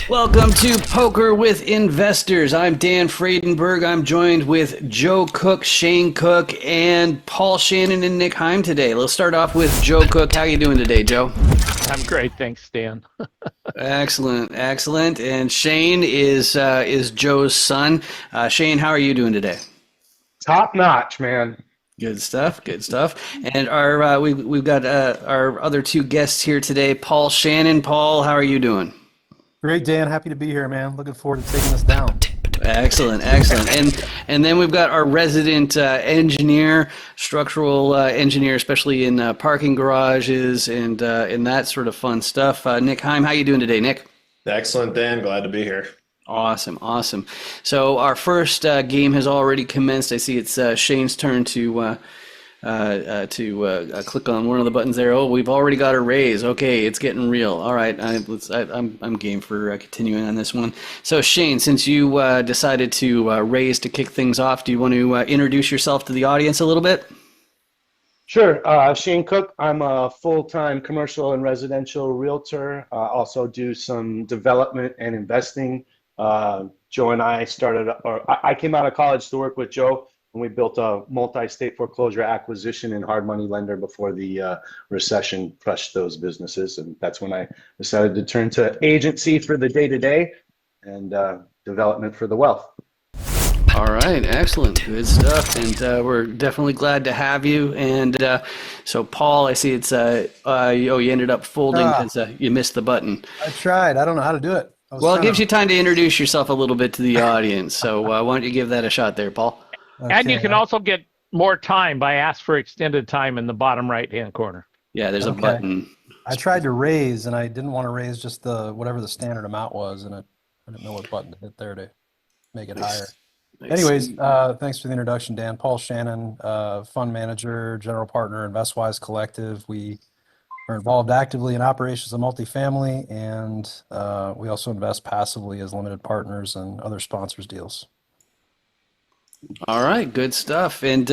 Welcome to Poker with Investors. I'm Dan Fradenburgh. I'm joined with Joe Cook, Shane Cook, and Paul Shannon and Nick Heim today. Let's start off with Joe Cook. How you doing today, Joe? I'm great, thanks, Dan. Excellent, excellent. And Shane is Joe's son. Shane, how are you doing today? Top notch, man. Good stuff, good stuff. And our we've got our other two guests here today, Paul Shannon. Paul, how are you doing? Great, Dan. Happy to be here, man. Looking forward to taking this down. Excellent, excellent. And then we've got our resident engineer, structural engineer, especially in parking garages and that sort of fun stuff. Nick Heim, how you doing today, Nick? Excellent, Dan. Glad to be here. Awesome, awesome. So our first game has already commenced. I see it's Shane's turn to click on one of the buttons there. Oh, we've already got a raise. Okay, it's getting real. All right, I'm game for continuing on this one. So Shane, since you decided to raise to kick things off, do you want to introduce yourself to the audience a little bit? Sure. Shane Cook. I'm a full-time commercial and residential realtor. Also do some development and investing. Joe and I I came out of college to work with Joe, and we built a multi-state foreclosure acquisition and hard money lender before the recession crushed those businesses. And that's when I decided to turn to agency for the day-to-day and development for the wealth. All right, excellent, good stuff, and we're definitely glad to have you. And so, Paul, I see it's you ended up folding because you missed the button. I tried. I don't know how to do it. Well, it gives you time to introduce yourself a little bit to the audience. So why don't you give that a shot there, Paul? Okay. And you can also get more time by ask for extended time in the bottom right-hand corner. Yeah, there's a button. I tried to raise, and I didn't want to raise just whatever the standard amount was, and I didn't know what button to hit there to make it higher. Nice. Anyways, thanks for the introduction, Dan. Paul Shannon, fund manager, general partner, InvestWise Collective. We are involved actively in operations of multifamily, and we also invest passively as limited partners and other sponsors deals. All right, good stuff. And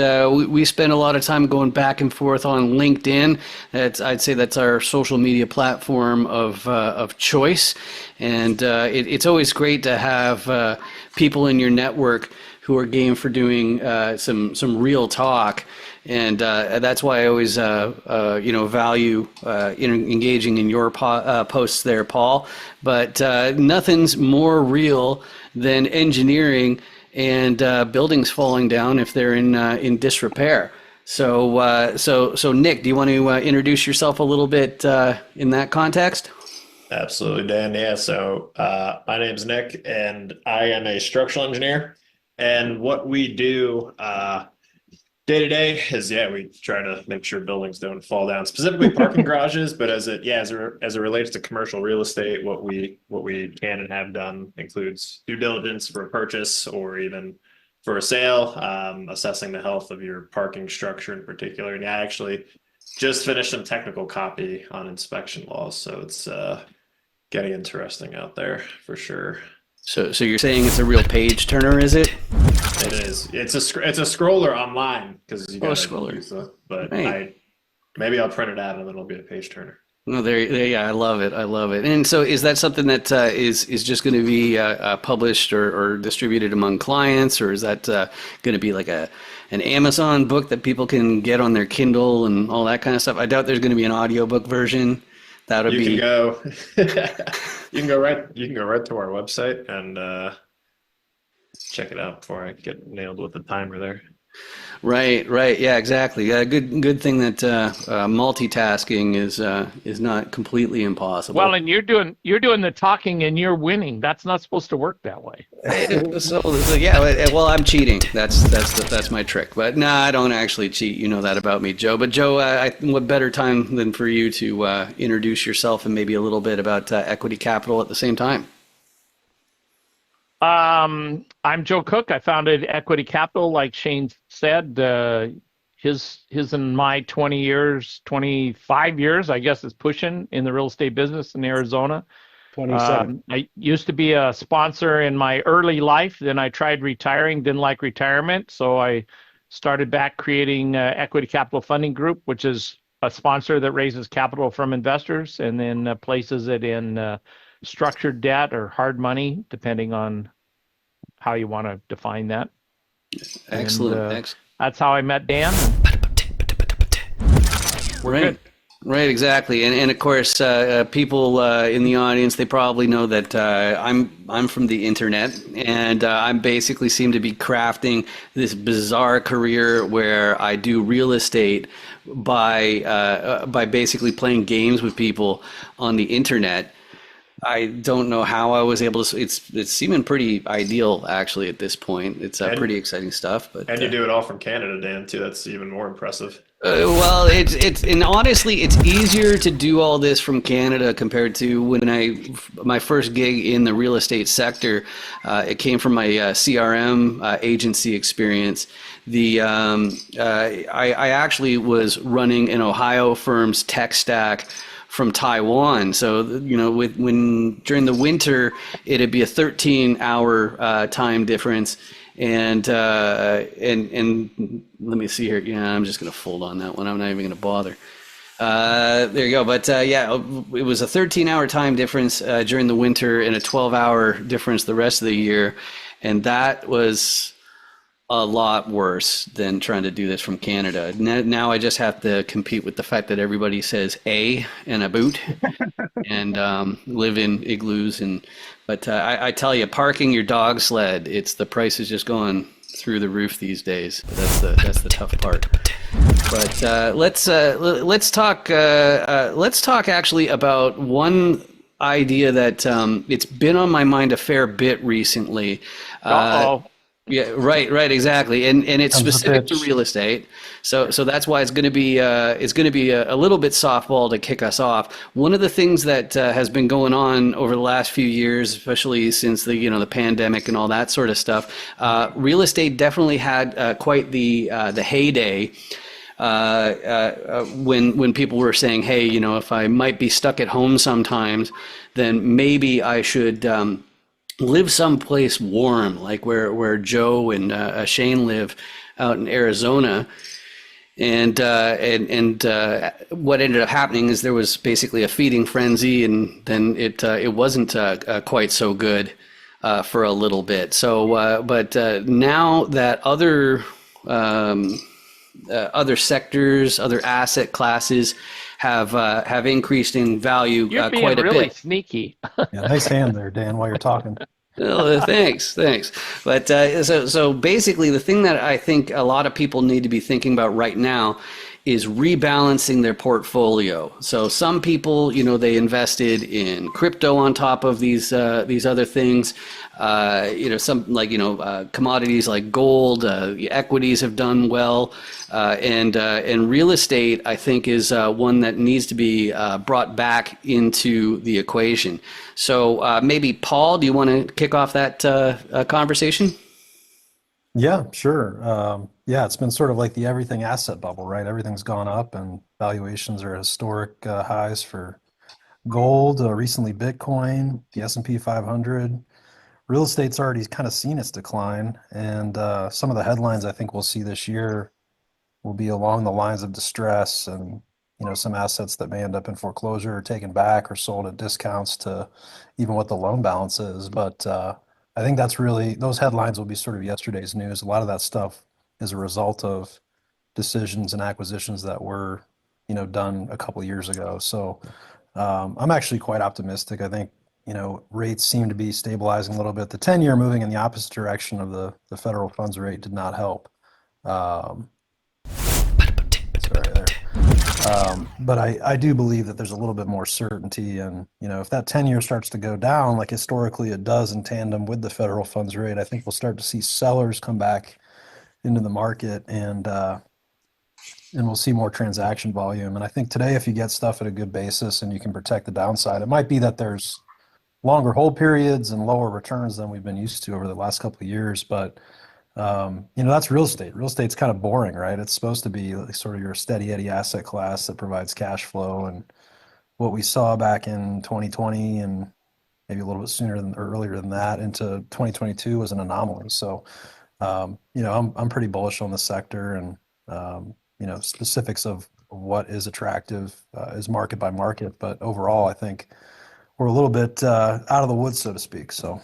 we spend a lot of time going back and forth on LinkedIn. I'd say that's our social media platform of choice. And it's always great to have people in your network who are game for doing some real talk. And that's why I always value engaging in your posts there, Paul. But nothing's more real than engineering and buildings falling down if they're in disrepair. So Nick, do you want to introduce yourself a little bit in that context? Absolutely, Dan. Yeah, so my name's Nick, and I am a structural engineer. And what we do day to day is, we try to make sure buildings don't fall down, specifically parking garages. But as it relates to commercial real estate, what we can and have done includes due diligence for a purchase or even for a sale, assessing the health of your parking structure in particular. And I actually just finished some technical copy on inspection laws, so it's getting interesting out there for sure. So you're saying it's a real page turner, is it? It is. It's a scroller online because you got a scroller. use it. But Right. maybe I'll print it out and then it'll be a page turner. No, yeah, I love it. I love it. And so, is that something that is just going to be published or distributed among clients, or is that going to be like an Amazon book that people can get on their Kindle and all that kind of stuff? I doubt there's going to be an audiobook version. You can go right to our website and check it out before I get nailed with the timer there. Right. Yeah, exactly. Good thing that multitasking is not completely impossible. Well, and you're doing the talking and you're winning. That's not supposed to work that way. So yeah, well, I'm cheating. That's my trick. But no, I don't actually cheat. You know that about me, Joe. But Joe, what better time than for you to introduce yourself and maybe a little bit about equity capital at the same time? I'm Joe Cook. I founded Equity Capital, like Shane said. His and my 25 years, I guess, is pushing in the real estate business in Arizona. 27. I used to be a sponsor in my early life. Then I tried retiring, didn't like retirement. So I started back creating Equity Capital Funding Group, which is a sponsor that raises capital from investors and then places it in structured debt or hard money, depending on how you want to define that. Excellent. And Excellent. that's how I met Dan. We're Right. good. Right, exactly, and of course, people in the audience, they probably know that I'm from the internet, and I basically seem to be crafting this bizarre career where I do real estate by basically playing games with people on the internet. I don't know how I was able to. It's seeming pretty ideal actually at this point. It's pretty exciting stuff, but And you do it all from Canada, Dan, too. That's even more impressive. well, and honestly, it's easier to do all this from Canada compared to when my first gig in the real estate sector. It came from my CRM agency experience. I actually was running an Ohio firm's tech stack from Taiwan. So, when during the winter, it'd be a 13-hour time difference. And let me see here. Yeah, I'm just going to fold on that one. I'm not even going to bother. There you go. But yeah, it was a 13-hour time difference during the winter and a 12-hour difference the rest of the year. And that was a lot worse than trying to do this from Canada. Now I just have to compete with the fact that everybody says a and a boot and live in igloos. But I tell you, parking your dog sled, the price is just going through the roof these days. That's the tough part. But let's talk actually about one idea that it's been on my mind a fair bit recently. Uh-oh. Yeah, right, exactly, and it's Comes the specific to pitch. real estate, so that's why it's going to be a little bit softball to kick us off. One of the things that has been going on over the last few years, especially since the pandemic and all that sort of stuff, real estate definitely had quite the heyday. When people were saying, hey, if I might be stuck at home sometimes, then maybe I should live someplace warm, like where Joe and Shane live out in Arizona. And what ended up happening is there was basically a feeding frenzy, and then it wasn't quite so good for a little bit. So, but now that other sectors, other asset classes have increased in value You're being quite a really bit. sneaky. Yeah, nice hand there, Dan, while you're talking. Oh, thanks. But so basically, the thing that I think a lot of people need to be thinking about right now is rebalancing their portfolio. So some people, they invested in crypto on top of these other things. Commodities like gold, equities have done well, and real estate, I think, is one that needs to be brought back into the equation. So maybe Paul, do you want to kick off that conversation? Yeah, sure. Yeah, it's been sort of like the everything asset bubble, right? Everything's gone up and valuations are historic highs for gold, recently Bitcoin, the S&P 500. Real estate's already kind of seen its decline, and some of the headlines I think we'll see this year will be along the lines of distress and some assets that may end up in foreclosure or taken back or sold at discounts to even what the loan balance is. But I think that's really, those headlines will be sort of yesterday's news. A lot of that stuff is a result of decisions and acquisitions that were done a couple of years ago. So I'm actually quite optimistic. I think rates seem to be stabilizing a little bit. The 10-year moving in the opposite direction of the federal funds rate did not help. Sorry there. But I do believe that there's a little bit more certainty, and if that 10-year starts to go down, like historically it does in tandem with the federal funds rate, I think we'll start to see sellers come back into the market, and we'll see more transaction volume. And I think today, if you get stuff at a good basis and you can protect the downside, it might be that there's longer hold periods and lower returns than we've been used to over the last couple of years, but that's real estate. Real estate's kind of boring, right? It's supposed to be like sort of your steady Eddie asset class that provides cash flow. And what we saw back in 2020 and maybe a little bit sooner than or earlier than that into 2022 was an anomaly. So, I'm pretty bullish on the sector, and specifics of what is attractive is market by market. But overall, I think we're a little bit out of the woods, so to speak. So.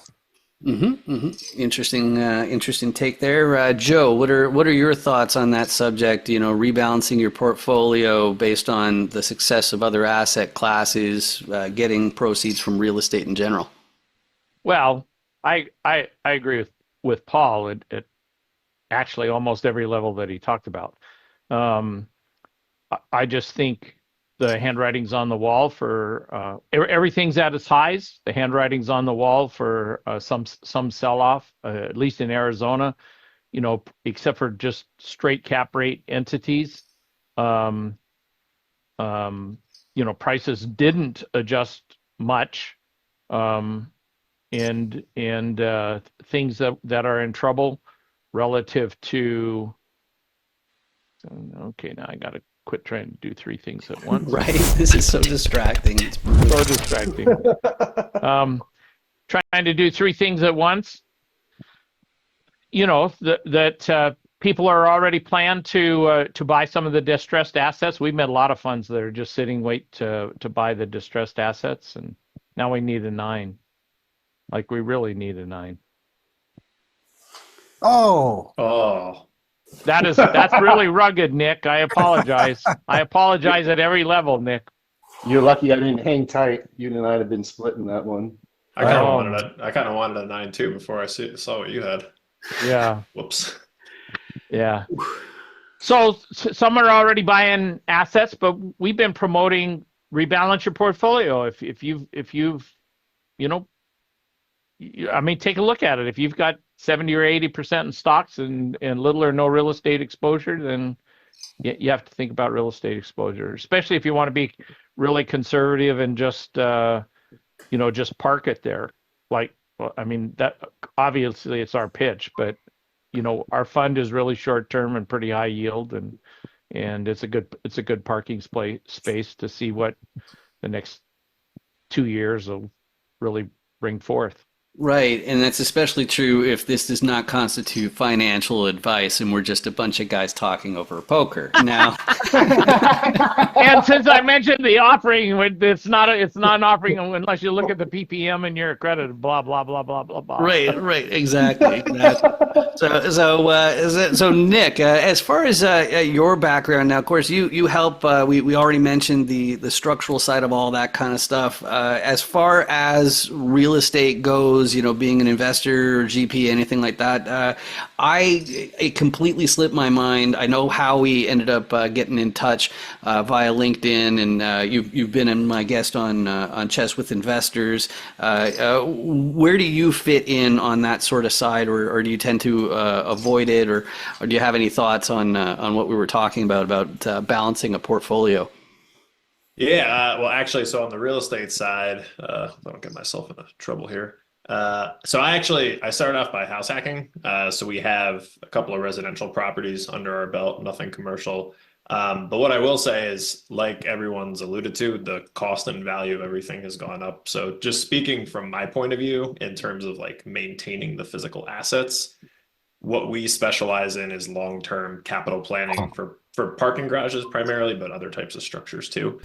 Interesting take there. Joe, what are your thoughts on that subject? Rebalancing your portfolio based on the success of other asset classes, getting proceeds from real estate in general. Well, I agree with Paul at actually almost every level that he talked about. I just think the handwriting's on the wall for everything's at its highs. The handwriting's on the wall for some sell-off, at least in Arizona, except for just straight cap rate entities. Prices didn't adjust much, and things that are in trouble relative to. Okay, now I got to quit trying to do three things at once. Right. This is so distracting. It's brutal. So distracting. Trying to do three things at once. That people are already planned to buy some of the distressed assets. We've met a lot of funds that are just sitting wait to buy the distressed assets, and now we need a 9. Like we really need a 9. Oh. That's really rugged, Nick. I apologize. I apologize at every level, Nick. You're lucky I didn't hang tight. You and I'd have been splitting that one. I kind of wanted a 9 too before I saw what you had. Yeah. Whoops. Yeah. So some are already buying assets, but we've been promoting rebalance your portfolio. If you've take a look at it. If you've got 70 or 80% in stocks and little or no real estate exposure, then you have to think about real estate exposure, especially if you want to be really conservative and just park it there. That obviously it's our pitch, but our fund is really short term and pretty high yield, and it's a good parking space to see what the next 2 years will really bring forth. Right, and that's especially true if this does not constitute financial advice and we're just a bunch of guys talking over poker. Now, and since I mentioned the offering, it's not an offering unless you look at the PPM and you're accredited. Blah blah blah blah blah blah. right, exactly. So Nick, as far as your background now, of course, you help. We already mentioned the structural side of all that kind of stuff. As far as real estate goes, being an investor or GP, anything like that, it completely slipped my mind. I know how we ended up getting in touch via LinkedIn, and you've been my guest on Chess with Investors. Where do you fit in on that sort of side, or do you tend to avoid it, or do you have any thoughts on what we were talking about balancing a portfolio? Yeah, well, actually, so on the real estate side, I don't get myself into trouble here. So I started off by house hacking. So we have a couple of residential properties under our belt, nothing commercial. But what I will say is, like everyone's alluded to, the cost and value of everything has gone up. So just speaking from my point of view, in terms of like maintaining the physical assets, what we specialize in is long-term capital planning for parking garages primarily, but other types of structures too.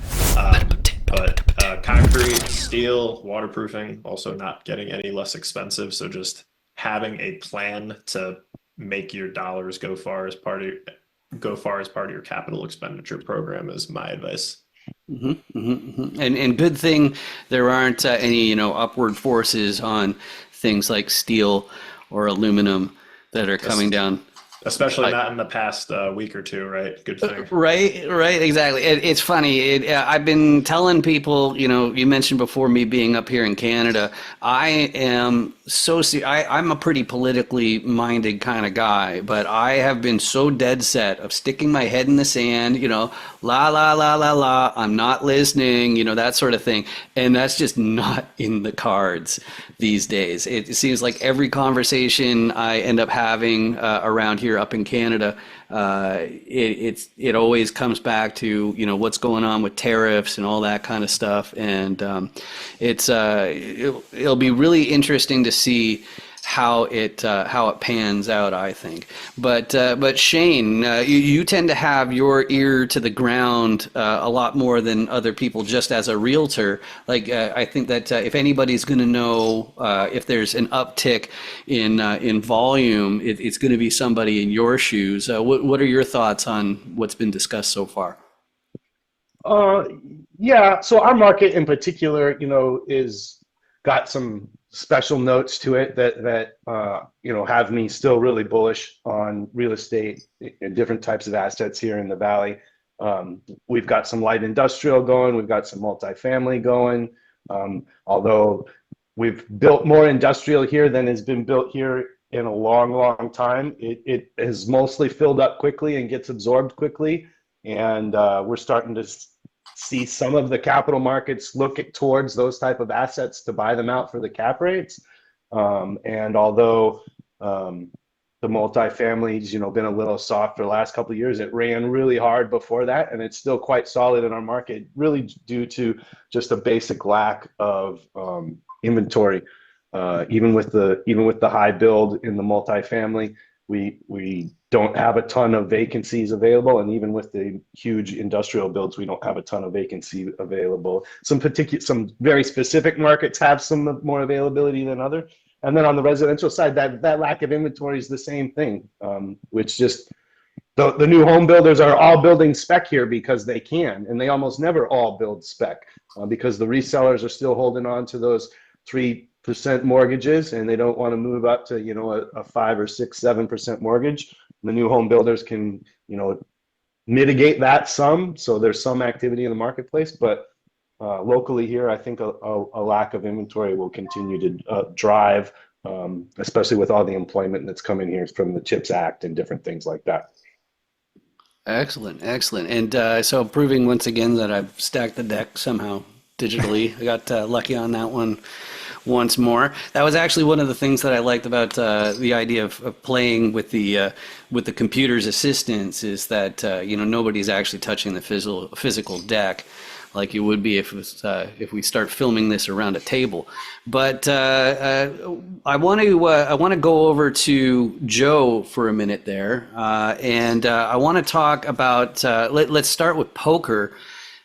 But concrete, steel, waterproofing, also not getting any less expensive. So just having a plan to make your dollars go far as part of your capital expenditure program is my advice. And good thing there aren't any upward forces on things like steel or aluminum that are coming down. Especially not in the past week or two, right? Good thing. Right, exactly. It's funny. I've been telling people, you mentioned before me being up here in Canada, I am I'm a pretty politically minded kind of guy, but I have been so dead set of sticking my head in the sand, la, la, la, la, la, I'm not listening, that sort of thing. And that's just not in the cards these days. It seems like every conversation I end up having around here up in Canada, it always comes back to what's going on with tariffs and all that kind of stuff, and it'll be really interesting to see how it pans out, I think. But Shane, you tend to have your ear to the ground a lot more than other people, just as a realtor. Like I think that if anybody's going to know if there's an uptick in volume, it's going to be somebody in your shoes. What are your thoughts on what's been discussed so far? Uh, yeah. So our market in particular, is got some special notes to it that have me still really bullish on real estate and different types of assets here in the valley. We've got some light industrial going. We've got some multifamily going. Although we've built more industrial here than has been built here in a long, long time, it has mostly filled up quickly and gets absorbed quickly. And we're starting to see some of the capital markets look towards those type of assets to buy them out for the cap rates. And although the multifamily's, been a little soft for the last couple of years, it ran really hard before that, and it's still quite solid in our market, really due to just a basic lack of inventory. Even with the high build in the multifamily, we don't have a ton of vacancies available, and even with the huge industrial builds, we don't have a ton of vacancy available. Some very specific markets have some more availability than other. And then on the residential side, that lack of inventory is the same thing, which just the new home builders are all building spec here because they can, and they almost never all build spec because the resellers are still holding on to those 3% mortgages, and they don't want to move up to a 5 or 6, 7% mortgage. The new home builders can mitigate that some, so there's some activity in the marketplace. But locally here, I think a lack of inventory will continue to drive, especially with all the employment that's coming here from the CHIPS Act and different things like that. Excellent, excellent. And so proving once again that I've stacked the deck somehow digitally. I got lucky on that one once more. That was actually one of the things that I liked about the idea of playing with the computer's assistance is that nobody's actually touching the physical deck like you would be if we start filming this around a table. But I want to go over to Joe for a minute there, and I want to talk about. Let's start with poker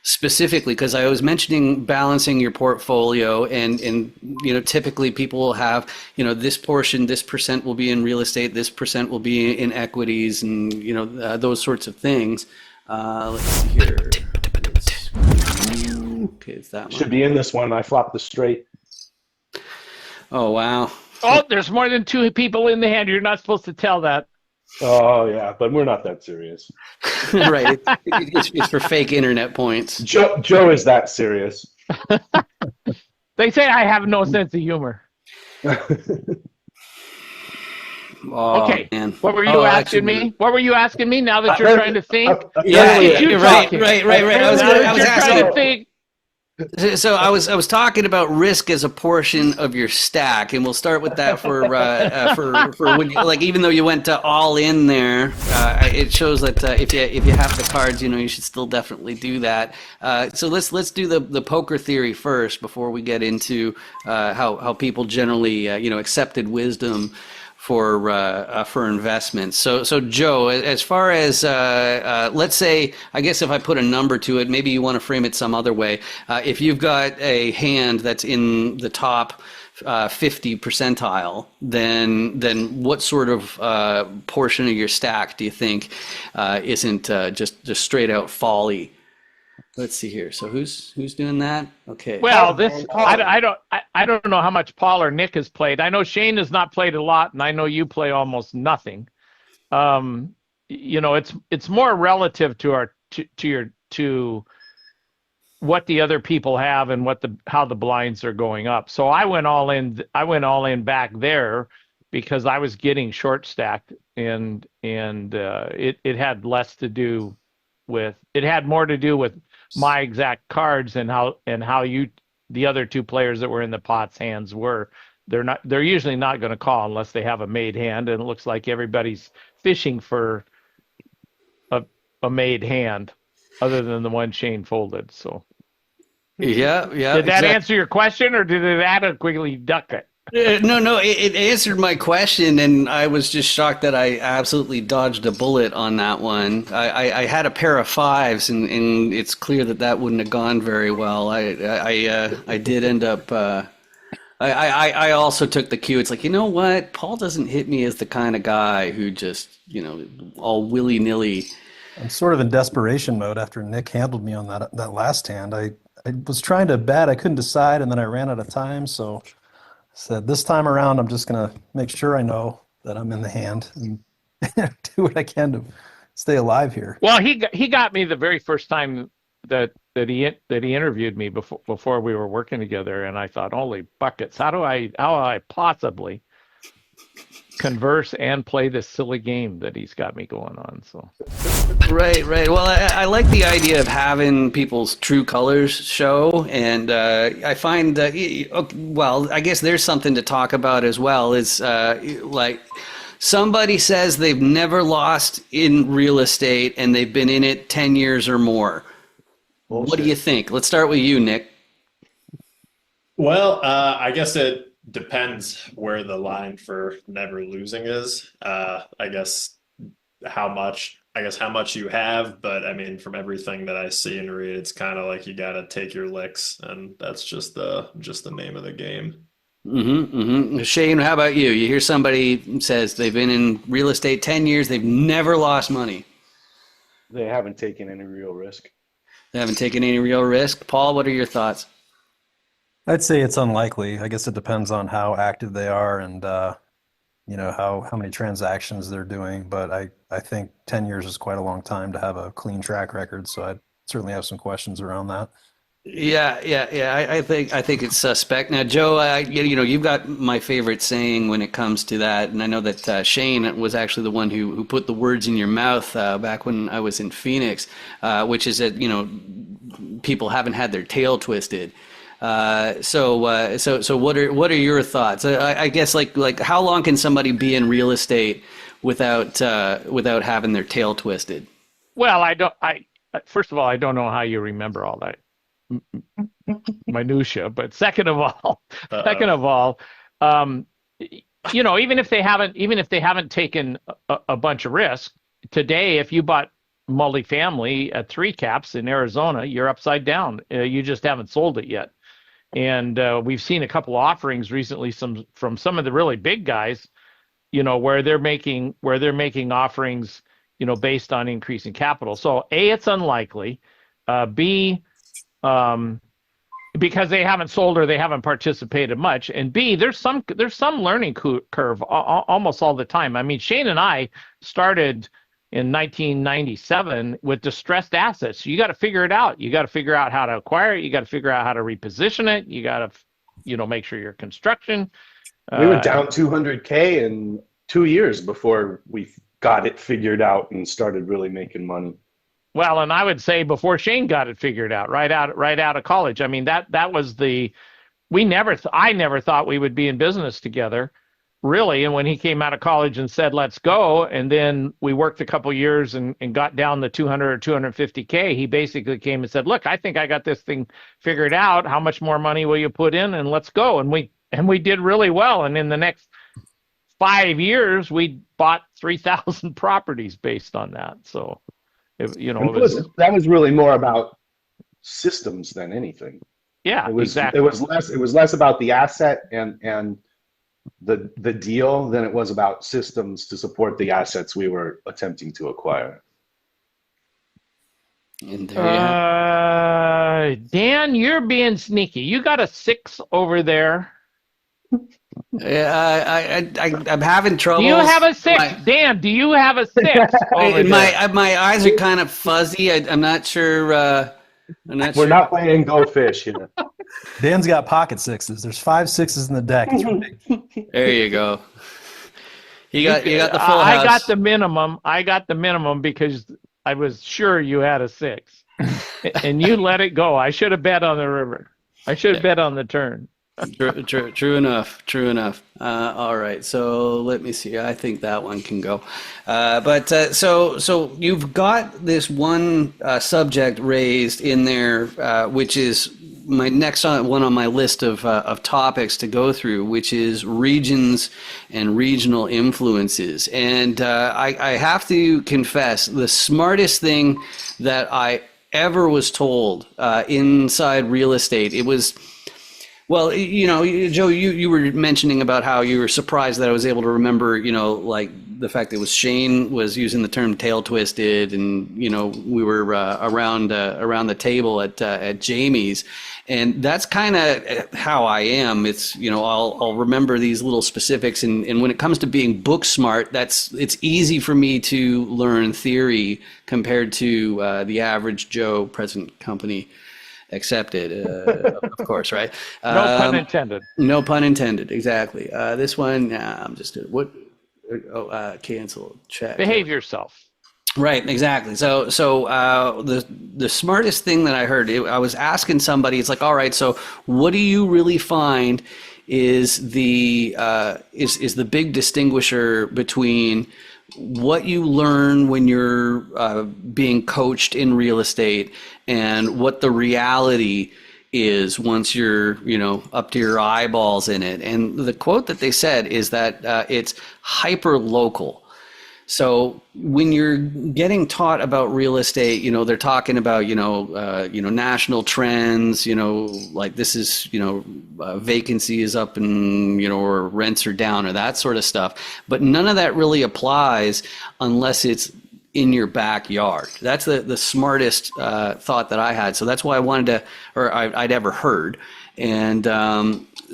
specifically, because I was mentioning balancing your portfolio, and typically people will have this portion, this percent will be in real estate, this percent will be in equities, and those sorts of things. Let's see here. Okay, it's that one. Should be in this one. I flopped the straight. Oh wow. Oh, there's more than 2 people in the hand. You're not supposed to tell that. Oh yeah, but we're not that serious. Right. It's for fake internet points. Joe is that serious. They say I have no sense of humor. Oh, Okay. Man. What were you asking actually, me? What were you asking me now that you're trying to think? Yeah, You right. talking. I was Now that you're trying to asking. think. So I was talking about risk as a portion of your stack, and we'll start with that for when you, like, even though you went all in there, it shows that if you have the cards, you should still definitely do that. So let's do the poker theory first before we get into how people generally accepted wisdom for investments. So Joe, as far as let's say, I guess if I put a number to it, maybe you want to frame it some other way. If you've got a hand that's in the top 50 percentile, then what sort of portion of your stack do you think isn't just straight out folly? Let's see here. So who's doing that? Okay. Well, I don't know how much Paul or Nick has played. I know Shane has not played a lot, and I know you play almost nothing. It's more relative to what the other people have and how the blinds are going up. So I went all in. I went all in back there because I was getting short stacked, and it had less to do with. It had more to do with my exact cards and how the other 2 players that were in the pot's hands were. They're usually not going to call unless they have a made hand, and it looks like everybody's fishing for a made hand other than the one Shane folded. So yeah. did that answer your question, or did it adequately duck it? No, it answered my question, and I was just shocked that I absolutely dodged a bullet on that one. I had a pair of fives, and it's clear that that wouldn't have gone very well. I did end up. I also took the cue. It's like, you know what? Paul doesn't hit me as the kind of guy who just, all willy-nilly. I'm sort of in desperation mode after Nick handled me on that last hand. I was trying to bet, I couldn't decide, and then I ran out of time, so I said this time around I'm just gonna make sure I know that I'm in the hand and do what I can to stay alive here. Well, he got me the very first time that he interviewed me before we were working together, and I thought, holy buckets, how do I possibly converse and play this silly game that he's got me going on? So Right. Well, I like the idea of having people's true colors show, and I find that, well, I guess there's something to talk about as well. Is like somebody says they've never lost in real estate and they've been in it 10 years or more. What do you think? Let's start with you, Nick. Well, I guess it depends where the line for never losing is. I guess how much you have, but I mean, from everything that I see and read, it's kind of like you got to take your licks, and that's just the name of the game. Shane, how about you? You hear somebody says they've been in real estate 10 years, they've never lost money. They haven't taken any real risk. They haven't taken any real risk. Paul, what are your thoughts? I'd say it's unlikely. I guess it depends on how active they are and how many transactions they're doing. But I think 10 years is quite a long time to have a clean track record. So I'd certainly have some questions around that. Yeah. I think it's suspect. Now, Joe, you've got my favorite saying when it comes to that, and I know that Shane was actually the one who put the words in your mouth back when I was in Phoenix, which is that people haven't had their tail twisted. So what are your thoughts? I guess like how long can somebody be in real estate without having their tail twisted? well, first of all, I don't know how you remember all that minutia, but second of all, even if they haven't taken a bunch of risk today, if you bought multifamily at 3 caps in Arizona, you're upside down. You just haven't sold it yet. And we've seen a couple of offerings recently, from some of the really big guys, where they're making offerings, based on increasing capital. So A, it's unlikely. B, because they haven't sold or they haven't participated much, and B, there's some learning curve almost all the time. I mean, Shane and I started in 1997 with distressed assets. You got to figure it out. You got to figure out how to acquire it. You got to figure out how to reposition it. You got to, make sure your construction. We were down 200K in 2 years before we got it figured out and started really making money. Well, and I would say before Shane got it figured out, right out of college. I mean, that was I never thought we would be in business together, really. And when he came out of college and said, let's go, and then we worked a couple years and got down the 200 or 250K, he basically came and said, look, I think I got this thing figured out. How much more money will you put in? And let's go. And we did really well. And in the next 5 years, we bought 3,000 properties based on that. So, that was really more about systems than anything. Yeah, exactly. It was less about the asset and the deal than it was about systems to support the assets we were attempting to acquire. And there Dan, you're being sneaky. You got a 6 over there. Yeah, I'm having trouble. Do you have a 6? Dan, do you have a 6 over there? My eyes are kind of fuzzy. I'm not sure. We're not playing Go Fish here. Dan's got pocket sixes. There's 5 6s in the deck. It's ridiculous. There you go. You got the full house. I got the minimum because I was sure you had a 6, and you let it go. I should have bet on the river. I should have bet on the turn. True enough. All right, so let me see. I think that one can go. So you've got this one subject raised in there, which is my next one on my list of topics to go through, which is regions and regional influences. And I have to confess, the smartest thing that I ever was told inside real estate, it was, well, Joe, you were mentioning about how you were surprised that I was able to remember, like the fact that it was Shane was using the term tail twisted, and we were around the table at Jamie's, and that's kind of how I am. It's I'll remember these little specifics, and when it comes to being book smart, it's easy for me to learn theory compared to the average Joe, present company accepted, of course, right? No pun intended. No pun intended, exactly. This one, I'm just what? Cancel check. Behave yourself. Right, exactly. So the smartest thing that I heard, I was asking somebody, it's like, all right, so what do you really find is the big distinguisher between what you learn when you're being coached in real estate and what the reality is once you're up to your eyeballs in it. And the quote that they said is that it's hyper local. So when you're getting taught about real estate, they're talking about national trends, like this is vacancy is up and or rents are down or that sort of stuff. But none of that really applies unless it's in your backyard. That's the smartest thought that I had. So that's why I wanted to, or I'd ever heard. And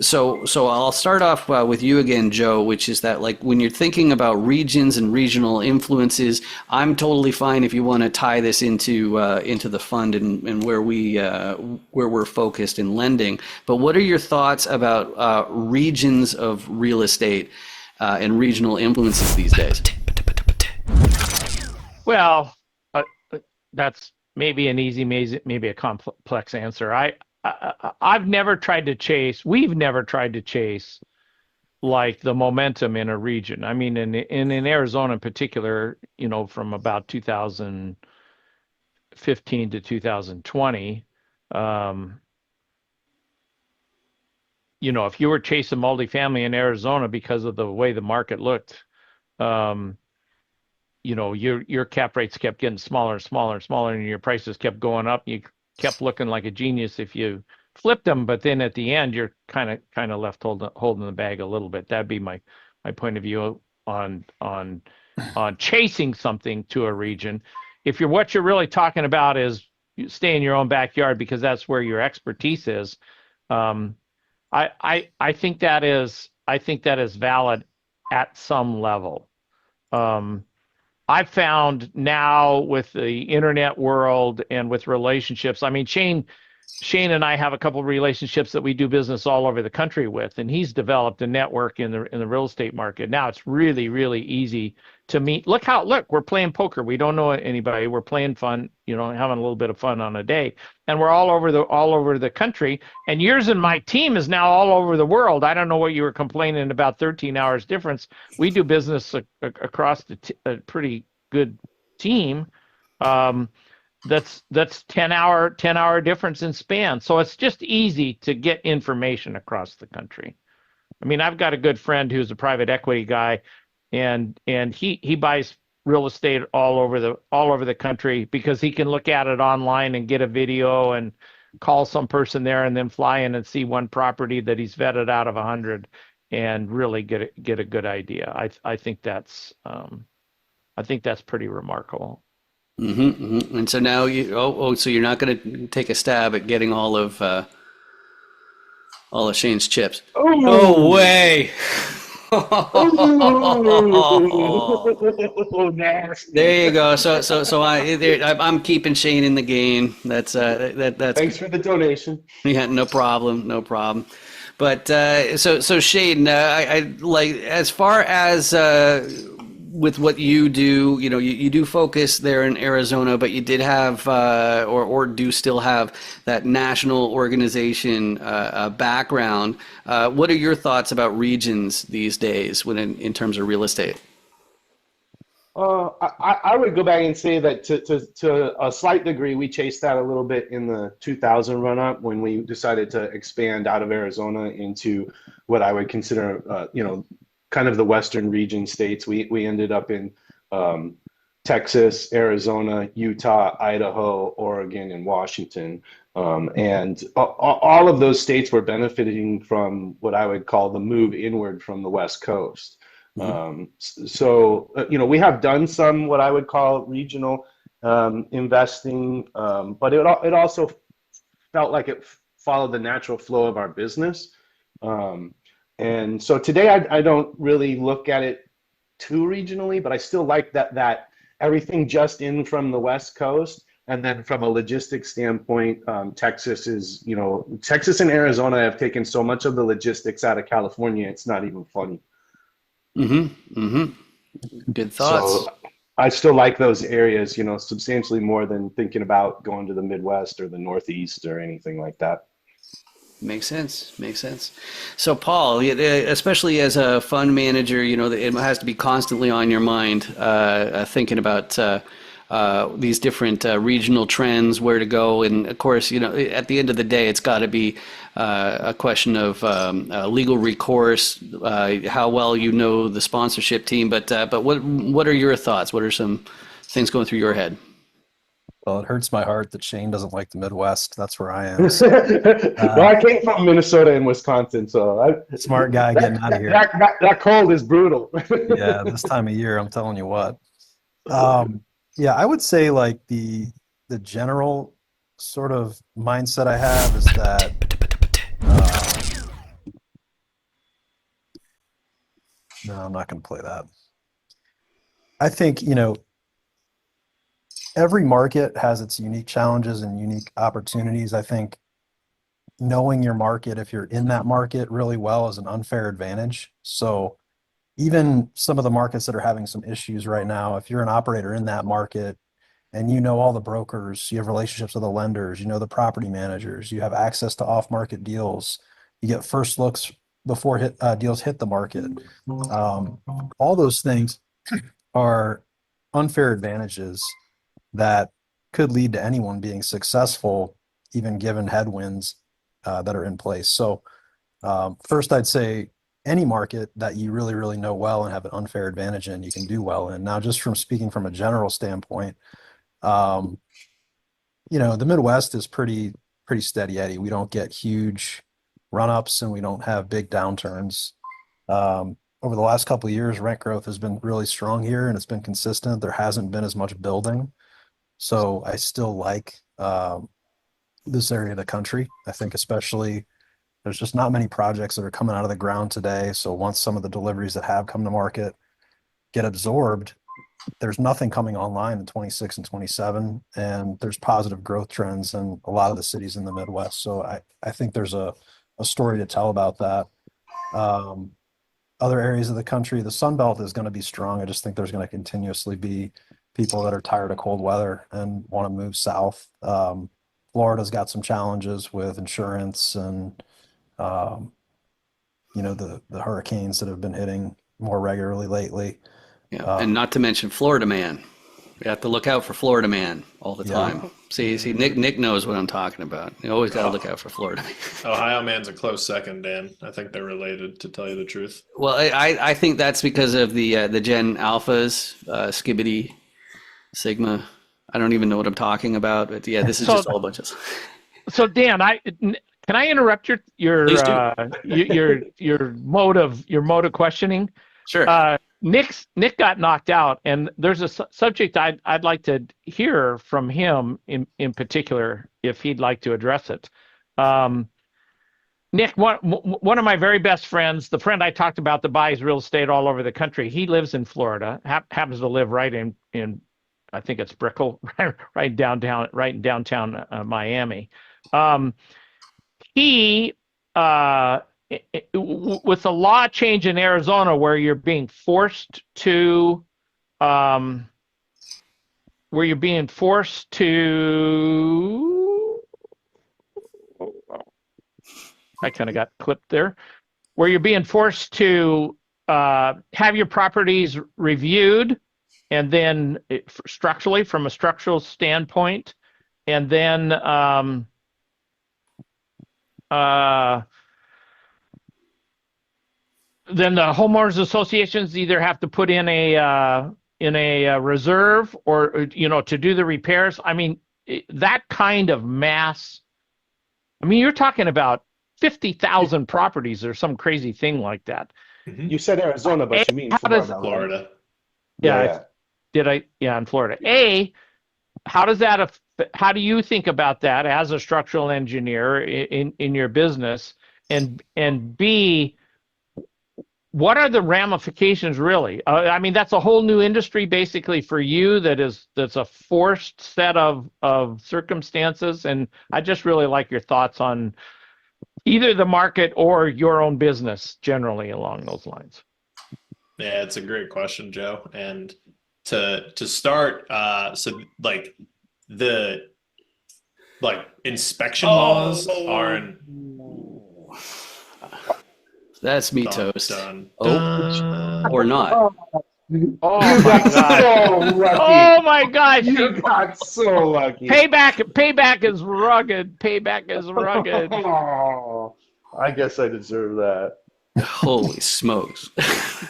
so I'll start off with you again, Joe, which is that, like, when you're thinking about regions and regional influences, I'm totally fine if you want to tie this into the fund and where we're focused in lending. But what are your thoughts about regions of real estate and regional influences these days? Well, that's maybe an easy, maybe a complex answer. I've never tried to chase. We've never tried to chase like the momentum in a region. I mean, in Arizona in particular, from about 2015 to 2020, if you were chasing multifamily in Arizona because of the way the market looked, your cap rates kept getting smaller and smaller and smaller, and your prices kept going up. You kept looking like a genius if you flipped them, but then at the end, you're kind of left holding the bag a little bit. That'd be my point of view on chasing something to a region. If what you're really talking about is you stay in your own backyard because that's where your expertise is, I think that is valid at some level. I've found now with the internet world and with relationships, I mean, Shane and I have a couple of relationships that we do business all over the country with, and he's developed a network in the real estate market. Now it's really, really easy to meet. Look, we're playing poker. We don't know anybody. We're playing fun, having a little bit of fun on a day, and we're all over the country. And yours and my team is now all over the world. I don't know what you were complaining about, 13 hours difference. We do business across a pretty good team. That's 10-hour difference in span. So it's just easy to get information across the country. I mean, I've got a good friend who's a private equity guy, and he buys real estate all over the country because he can look at it online and get a video and call some person there and then fly in and see one property that he's vetted out of 100 and really get a good idea. I think that's pretty remarkable. Mm-hmm, mm-hmm. And so now so you're not going to take a stab at getting all of Shane's chips? Oh, No way! Oh, nasty. There you go. So I'm keeping Shane in the game. That's Thanks for the donation. yeah, no problem. But so Shane, I like, as far as with what you do, you do focus there in Arizona, but you did have or do still have that national organization background. What are your thoughts about regions these days in terms of real estate? I would go back and say that to a slight degree, we chased that a little bit in the 2000 run up when we decided to expand out of Arizona into what I would consider, kind of the Western region states. We ended up in um, Texas, Arizona, Utah, Idaho, Oregon, and Washington. And all of those states were benefiting from what I would call the move inward from the West Coast. Mhm. We have done some what I would call regional investing, but it also felt like it followed the natural flow of our business. Um, and so today I don't really look at it too regionally, but I still like that everything just in from the West Coast. And then from a logistics standpoint, Texas and Arizona have taken so much of the logistics out of California, it's not even funny. Mm-hmm. Mm-hmm. Good thoughts. So I still like those areas, substantially more than thinking about going to the Midwest or the Northeast or anything like that. Makes sense. Makes sense. So, Paul, especially as a fund manager, it has to be constantly on your mind, thinking about these different regional trends, where to go, and of course, at the end of the day, it's got to be a question of legal recourse, how well you know the sponsorship team. But what are your thoughts? What are some things going through your head? Well, it hurts my heart that Shane doesn't like the Midwest. That's where I am. So, Well, I came from Minnesota and Wisconsin, so smart guy getting out of here. that cold is brutal. Yeah, this time of year, I'm telling you what. Yeah, I would say like the general sort of mindset I have is that uh, no, I'm not going to play that. I think, every market has its unique challenges and unique opportunities. I think knowing your market, if you're in that market really well, is an unfair advantage. So even some of the markets that are having some issues right now, if you're an operator in that market and you know all the brokers, you have relationships with the lenders, you know the property managers, you have access to off-market deals, you get first looks before deals hit the market. Um, all those things are unfair advantages that could lead to anyone being successful, even given headwinds that are in place. So first, I'd say any market that you really, really know well and have an unfair advantage in, you can do well in. Now, just from speaking from a general standpoint, um, the Midwest is pretty steady Eddie. We don't get huge run-ups and we don't have big downturns. Over the last couple of years, rent growth has been really strong here and it's been consistent. There hasn't been as much building. So I still like this area of the country. I think especially there's just not many projects that are coming out of the ground today. So once some of the deliveries that have come to market get absorbed, there's nothing coming online in 26 and 27, and there's positive growth trends in a lot of the cities in the Midwest. So I think there's a story to tell about that. Um, Other areas of the country, the Sun Belt is going to be strong. I just think there's going to continuously be people that are tired of cold weather and want to move south. Florida's got some challenges with insurance and um, the hurricanes that have been hitting more regularly lately. Yeah, and Um, not to mention Florida man. You have to look out for Florida man all the yeah, time. See, Nick knows what I'm talking about. You always got to look out for Florida man. Ohio man's a close second, Dan. I think they're related, to tell you the truth. Well, I think that's because of the Gen Alphas, Skibbity, Sigma. I don't even know what I'm talking about, but yeah, this is So just all a bunch of. So Dan, can I interrupt Please do. your mode of questioning? Sure. Nick got knocked out, and there's a subject I'd like to hear from him in particular if he'd like to address it. Nick, one of my very best friends, the friend I talked about that buys real estate all over the country, he lives in Florida, happens to live right in I think it's Brickell, right in downtown Miami. Um, he with the law change in Arizona where you're being forced to um, I kind of got clipped there, where you're being forced to have your properties reviewed and then structurally from a structural standpoint, and then then the homeowners associations either have to put in a reserve or to do the repairs. I mean, that kind of mass. I mean, you're talking about 50,000 properties or some crazy thing like that. You said Arizona, but you mean How does- Florida, right? Florida. Yeah, in Florida. How do you think about that as a structural engineer in your business? And B, what are the ramifications really? I mean, that's a whole new industry basically for you that's a forced set of circumstances. And I just really like your thoughts on either the market or your own business generally along those lines. Yeah, it's a great question, Joe. And to start, so the inspection laws aren't That's me dun, toast. dun, Oh, dun. or not. Oh You my got God. so lucky. Oh my gosh. You got so lucky. Payback is rugged. Payback is rugged. Oh, I guess I deserve that. Holy smokes.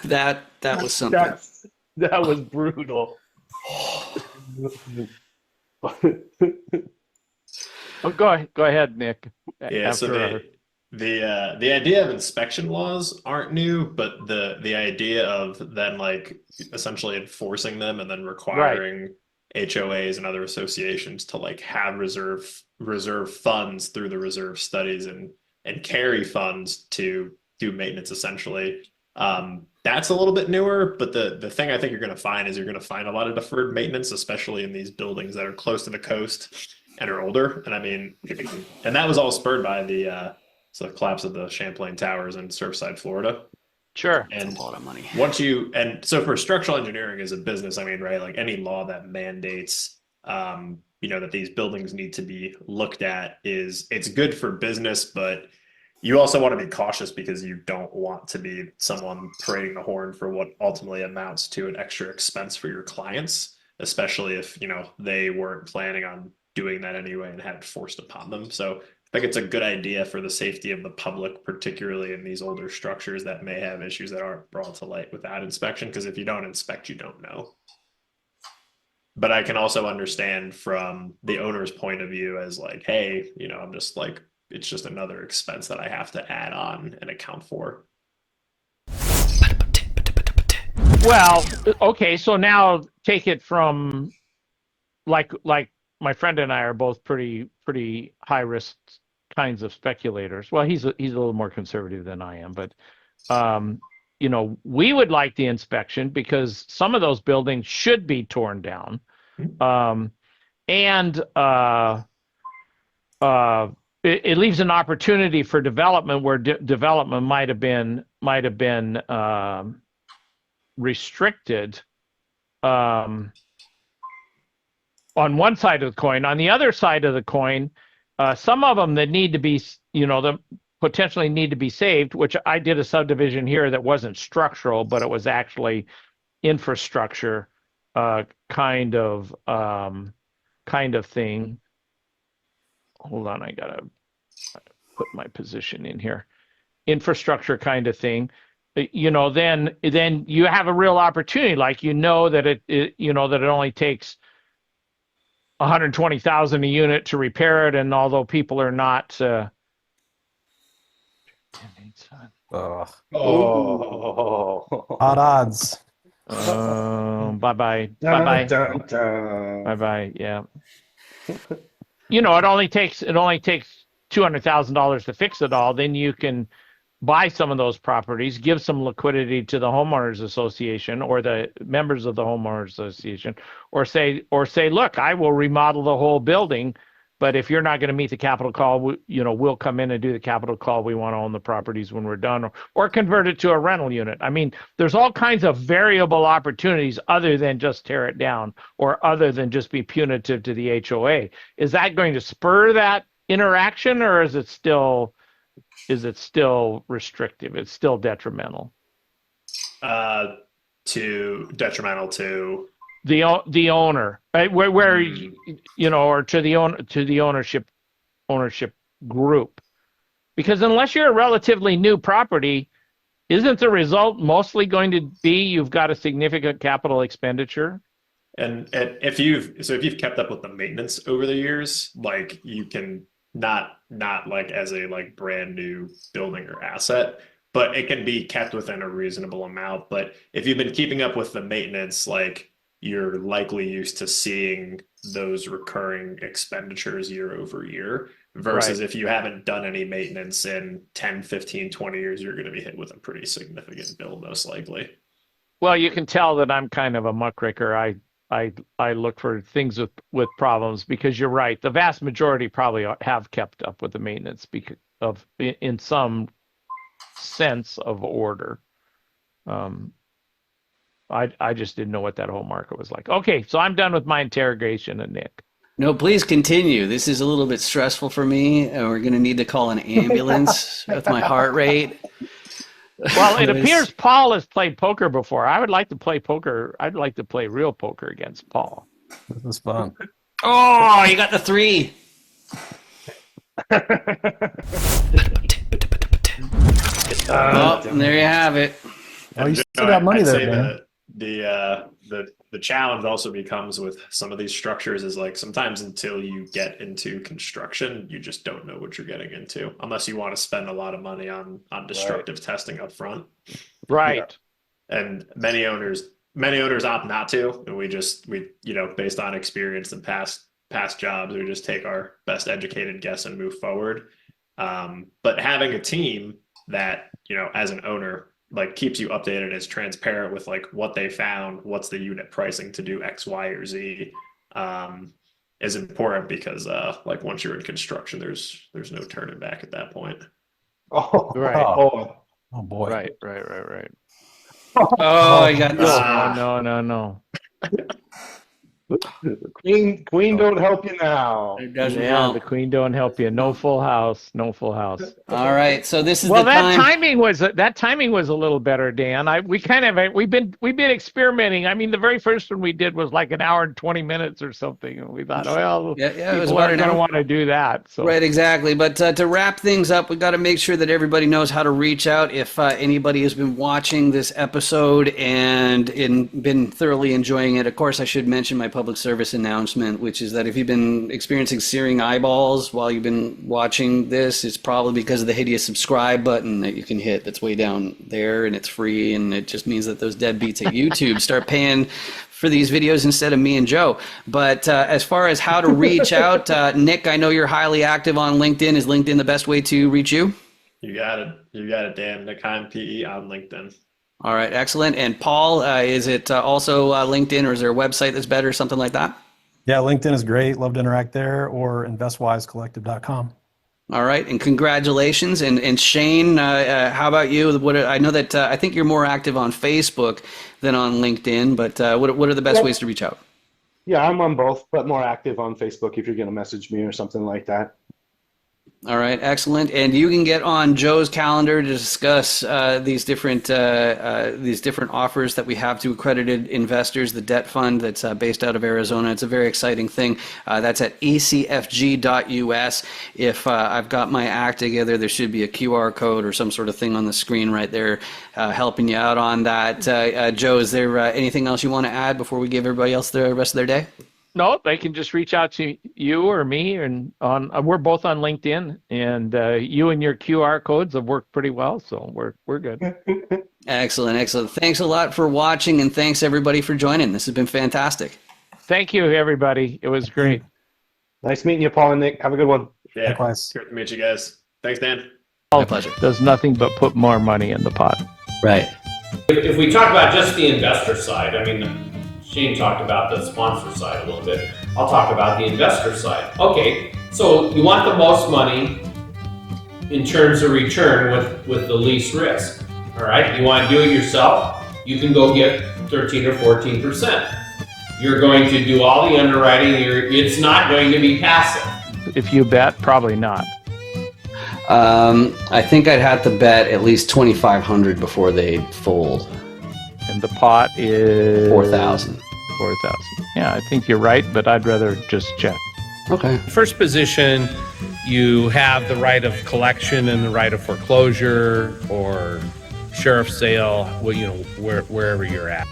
That was something. That was brutal. Oh, go ahead, Nick. Yeah, so After the idea of inspection laws aren't new, but the idea of then essentially enforcing them and then requiring HOAs and other associations to have reserve funds through the reserve studies and carry funds to do maintenance essentially. That's a little bit newer, but the thing I think you're going to find is you're going to find a lot of deferred maintenance, especially in these buildings that are close to the coast and are older. And I mean, and that was all spurred by the collapse of the Champlain Towers in Surfside, Florida. Sure. And That's a lot of money. so for structural engineering as a business, I mean, right, like any law that mandates, that these buildings need to be looked at it's good for business, but you also want to be cautious because you don't want to be someone parading the horn for what ultimately amounts to an extra expense for your clients, especially if, they weren't planning on doing that anyway and had it forced upon them. So I think it's a good idea for the safety of the public, particularly in these older structures that may have issues that aren't brought to light without inspection, because if you don't inspect, you don't know. But I can also understand from the owner's point of view as hey, I'm just it's just another expense that I have to add on and account for. Well, okay, so now take it from like my friend and I are both pretty high risk kinds of speculators. Well, he's a little more conservative than I am, but we would like the inspection because some of those buildings should be torn down. And it leaves an opportunity for development where development might have been restricted on one side of the coin. On the other side of the coin, some of them that need to be, that potentially need to be saved, which I did a subdivision here that wasn't structural, but it was actually infrastructure kind of thing. Hold on, I gotta put my position in here. Infrastructure kind of thing. Then you have a real opportunity, that it only takes 120,000 a unit to repair it, and although people are not Ugh. Oh. Odd odds. bye-bye. Dun, Bye-bye. dun, dun. Bye-bye. Yeah. It only takes $200,000 to fix it all. Then you can buy some of those properties, give some liquidity to the homeowners association or the members of the homeowners association, or say, look, I will remodel the whole building, but if you're not going to meet the capital call, we'll come in and do the capital call. We want to own the properties when we're done, or convert it to a rental unit. I mean, there's all kinds of variable opportunities other than just tear it down or other than just be punitive to the HOA. Is that going to spur that interaction, or is it still restrictive? It's still detrimental. Detrimental to the owner, right? Where you know, or to the ownership group, because unless you're a relatively new property, isn't the result mostly going to be you've got a significant capital expenditure? And if you've kept up with the maintenance over the years, like you can not like as a like brand new building or asset, but it can be kept within a reasonable amount. But if you've been keeping up with the maintenance, like you're likely used to seeing those recurring expenditures year over year versus Right. if you haven't done any maintenance in 10, 15, 20 years, you're going to be hit with a pretty significant bill most likely. Well, you can tell that I'm kind of a muckraker. I look for things with problems, because you're right. The vast majority probably have kept up with the maintenance because of in some sense of order. I just didn't know what that whole market was like. Okay, so I'm done with my interrogation of Nick. No, please continue. This is a little bit stressful for me. We're going to need to call an ambulance with my heart rate. Well, it appears Paul has played poker before. I would like to play poker. I'd like to play real poker against Paul. This is fun. Oh, you got the 3. Oh, and there you have it. Oh, you still got money I'd there, say man. the challenge also becomes with some of these structures is like sometimes until you get into construction, you just don't know what you're getting into unless you want to spend a lot of money on destructive testing up front. Right. And many owners opt not to, and we you know, based on experience and past jobs, we just take our best educated guess and move forward. But having a team that, you know, as an owner, like keeps you updated and is transparent with like what they found, what's the unit pricing to do X, Y, or Z, is important because like once you're in construction, there's no turning back at that point. Oh, Right. Oh boy. Right. Oh, you got this. No. Queen don't help you now. It doesn't Yeah, help. the queen don't help you. No full house. All right, so this is Well, the that time. timing was a little better, Dan. We've been experimenting. I mean, the very first one we did was like an hour and 20 minutes or something, and we thought, well, Yeah, it was people about aren't an going to hour. want to do that. So Right, exactly. But to wrap things up, we've got to make sure that everybody knows how to reach out if anybody has been watching this episode and been thoroughly enjoying it. Of course, I should mention my public service announcement, which is that if you've been experiencing searing eyeballs while you've been watching this, it's probably because of the hideous subscribe button that you can hit that's way down there, and it's free, and it just means that those deadbeats at YouTube start paying for these videos instead of me and Joe. But as far as how to reach out, Nick, I know you're highly active on LinkedIn. Is LinkedIn the best way to reach you? You got it, Dan. Nick Heim PE on LinkedIn. All right, excellent. And Paul, is it also LinkedIn, or is there a website that's better, something like that? Yeah, LinkedIn is great. Love to interact there, or investwisecollective.com. All right, and congratulations. And Shane, how about you? I know that I think you're more active on Facebook than on LinkedIn, but what are the best ways to reach out? Yeah, I'm on both, but more active on Facebook if you're going to message me or something like that. All right, excellent. And you can get on Joe's calendar to discuss these different offers that we have to accredited investors. The debt fund that's based out of Arizona. It's a very exciting thing. That's at acfg.us. If I've got my act together, there should be a QR code or some sort of thing on the screen right there helping you out on that. Joe, is there anything else you want to add before we give everybody else the rest of their day? no, they can just reach out to you or me, and we're both on LinkedIn, and you and your QR codes have worked pretty well, so we're good. Excellent. Thanks a lot for watching, and thanks everybody for joining. This has been fantastic. Thank you, everybody. It was great. Nice meeting you, Paul and Nick. Have a good one. Yeah, Likewise. great to meet you guys. Thanks, Dan. My pleasure. Does nothing but put more money in the pot. Right. If we talk about just the investor side, I mean, Shane talked about the sponsor side a little bit. I'll talk about the investor side. Okay, so you want the most money in terms of return with the least risk. All right, you want to do it yourself, you can go get 13 or 14%. You're going to do all the underwriting, it's not going to be passive. If you bet, probably not. I think I'd have to bet at least 2,500 before they fold. And the pot is 4,000. 4,000. Yeah, I think you're right, but I'd rather just check. Okay. First position, you have the right of collection and the right of foreclosure or sheriff's sale, well, wherever you're at.